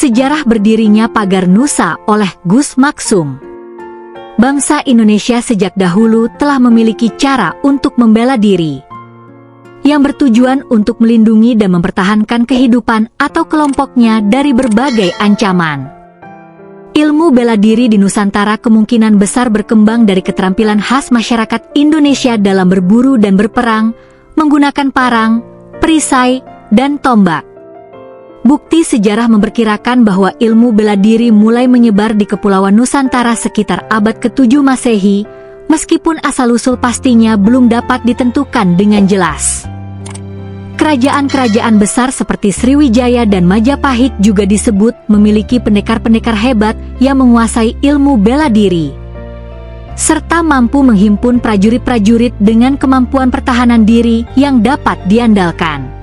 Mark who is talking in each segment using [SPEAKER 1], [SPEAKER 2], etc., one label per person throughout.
[SPEAKER 1] Sejarah berdirinya Pagar Nusa oleh Gus Maksum. Bangsa Indonesia sejak dahulu telah memiliki cara untuk membela diri, yang bertujuan untuk melindungi dan mempertahankan kehidupan atau kelompoknya dari berbagai ancaman. Ilmu bela diri di Nusantara kemungkinan besar berkembang dari keterampilan khas masyarakat Indonesia dalam berburu dan berperang, menggunakan parang, perisai, dan tombak. Bukti sejarah memperkirakan bahwa ilmu bela diri mulai menyebar di Kepulauan Nusantara sekitar abad ke-7 Masehi, meskipun asal-usul pastinya belum dapat ditentukan dengan jelas. Kerajaan-kerajaan besar seperti Sriwijaya dan Majapahit juga disebut memiliki pendekar-pendekar hebat yang menguasai ilmu bela diri, serta mampu menghimpun prajurit-prajurit dengan kemampuan pertahanan diri yang dapat diandalkan.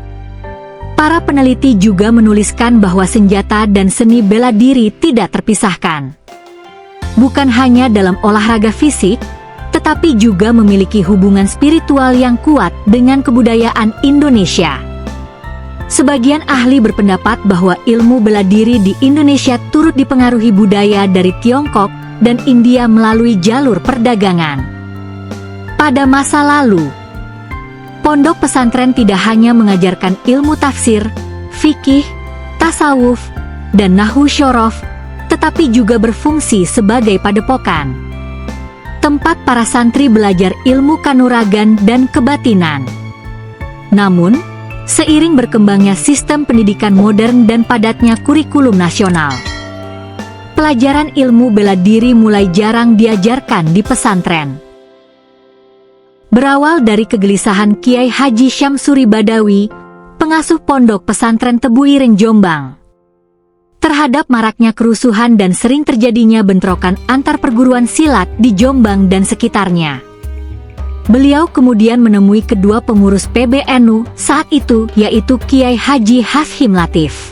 [SPEAKER 1] Para peneliti juga menuliskan bahwa senjata dan seni bela diri tidak terpisahkan. Bukan hanya dalam olahraga fisik, tetapi juga memiliki hubungan spiritual yang kuat dengan kebudayaan Indonesia. Sebagian ahli berpendapat bahwa ilmu bela diri di Indonesia turut dipengaruhi budaya dari Tiongkok dan India melalui jalur perdagangan. Pada masa lalu, pondok pesantren tidak hanya mengajarkan ilmu tafsir, fikih, tasawuf, dan nahwu syorof, tetapi juga berfungsi sebagai padepokan, tempat para santri belajar ilmu kanuragan dan kebatinan. Namun, seiring berkembangnya sistem pendidikan modern dan padatnya kurikulum nasional, pelajaran ilmu bela diri mulai jarang diajarkan di pesantren. Berawal dari kegelisahan Kiai Haji Syamsuri Badawi, pengasuh pondok pesantren Tebu Ireng Jombang, terhadap maraknya kerusuhan dan sering terjadinya bentrokan antar perguruan silat di Jombang dan sekitarnya. Beliau kemudian menemui kedua pengurus PBNU saat itu, yaitu Kiai Haji Hashim Latif.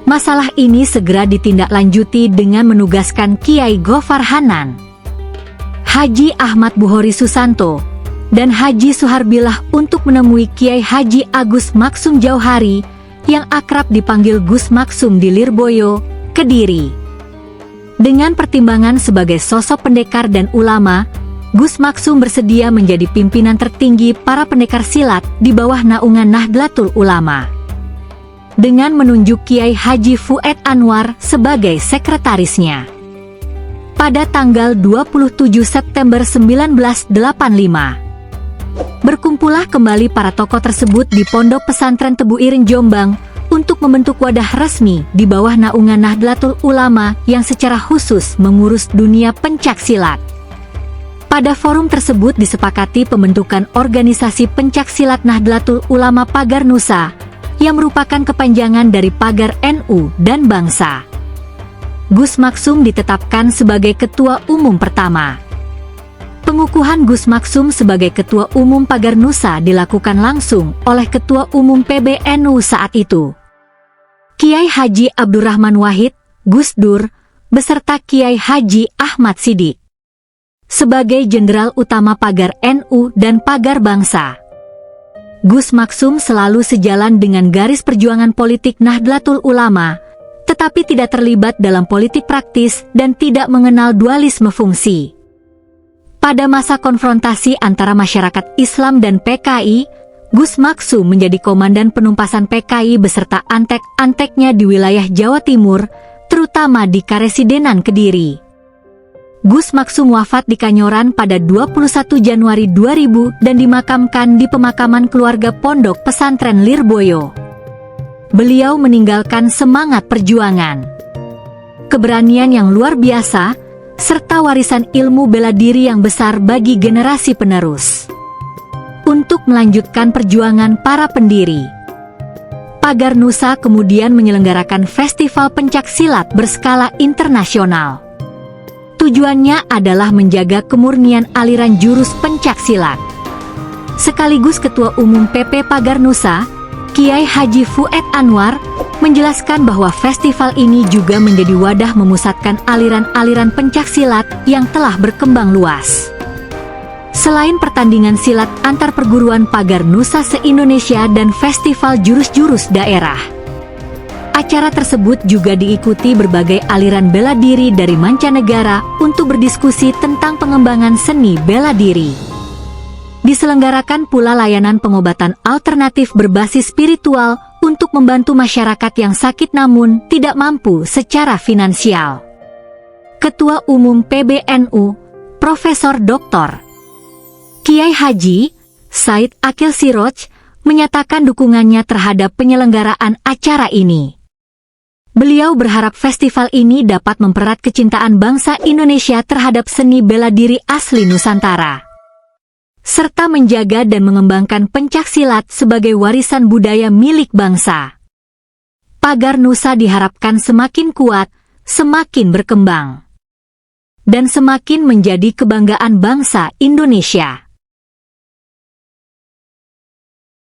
[SPEAKER 1] Masalah ini segera ditindaklanjuti dengan menugaskan Kiai Gofar Hanan, Haji Ahmad Buhori Susanto, dan Haji Suharbilah untuk menemui Kiai Haji Agus Maksum Jauhari yang akrab dipanggil Gus Maksum di Lirboyo, Kediri. Dengan pertimbangan sebagai sosok pendekar dan ulama, Gus Maksum bersedia menjadi pimpinan tertinggi para pendekar silat di bawah naungan Nahdlatul Ulama, dengan menunjuk Kiai Haji Fuad Anwar sebagai sekretarisnya. Pada tanggal 27 September 1985, berkumpullah kembali para tokoh tersebut di Pondok Pesantren Tebu Ireng Jombang untuk membentuk wadah resmi di bawah naungan Nahdlatul Ulama yang secara khusus mengurus dunia pencaksilat. Pada forum tersebut disepakati pembentukan organisasi pencaksilat Nahdlatul Ulama Pagar Nusa, yang merupakan kepanjangan dari Pagar NU dan Bangsa. Gus Maksum ditetapkan sebagai ketua umum pertama. Pengukuhan Gus Maksum sebagai ketua umum Pagar Nusa dilakukan langsung oleh ketua umum PBNU saat itu, Kiai Haji Abdurrahman Wahid, Gus Dur, beserta Kiai Haji Ahmad Sidik, sebagai Jenderal Utama Pagar NU dan Pagar Bangsa. Gus Maksum selalu sejalan dengan garis perjuangan politik Nahdlatul Ulama, tetapi tidak terlibat dalam politik praktis dan tidak mengenal dualisme fungsi. Pada masa konfrontasi antara masyarakat Islam dan PKI, Gus Maksum menjadi komandan penumpasan PKI beserta antek-anteknya di wilayah Jawa Timur, terutama di Karesidenan Kediri. Gus Maksum wafat di Kanyoran pada 21 Januari 2000 dan dimakamkan di pemakaman keluarga Pondok Pesantren Lirboyo. Beliau meninggalkan semangat perjuangan, keberanian yang luar biasa, serta warisan ilmu bela diri yang besar bagi generasi penerus. Untuk melanjutkan perjuangan para pendiri, Pagar Nusa kemudian menyelenggarakan festival pencaksilat berskala internasional. Tujuannya adalah menjaga kemurnian aliran jurus pencaksilat. Sekaligus Ketua Umum PP Pagar Nusa, Kiai Haji Fuad Anwar, menjelaskan bahwa festival ini juga menjadi wadah memusatkan aliran-aliran pencaksilat yang telah berkembang luas. Selain pertandingan silat antar perguruan Pagar Nusa se-Indonesia dan festival jurus-jurus daerah, Acara tersebut juga diikuti berbagai aliran bela diri dari mancanegara untuk berdiskusi tentang pengembangan seni bela diri. Diselenggarakan pula layanan pengobatan alternatif berbasis spiritual untuk membantu masyarakat yang sakit namun tidak mampu secara finansial. Ketua Umum PBNU, Profesor Dr. Kiai Haji Said Akil Siroj, menyatakan dukungannya terhadap penyelenggaraan acara ini. Beliau berharap festival ini dapat mempererat kecintaan bangsa Indonesia terhadap seni bela diri asli Nusantara, serta menjaga dan mengembangkan pencaksilat sebagai warisan budaya milik bangsa. Pagar Nusa diharapkan semakin kuat, semakin berkembang, dan semakin menjadi kebanggaan bangsa Indonesia.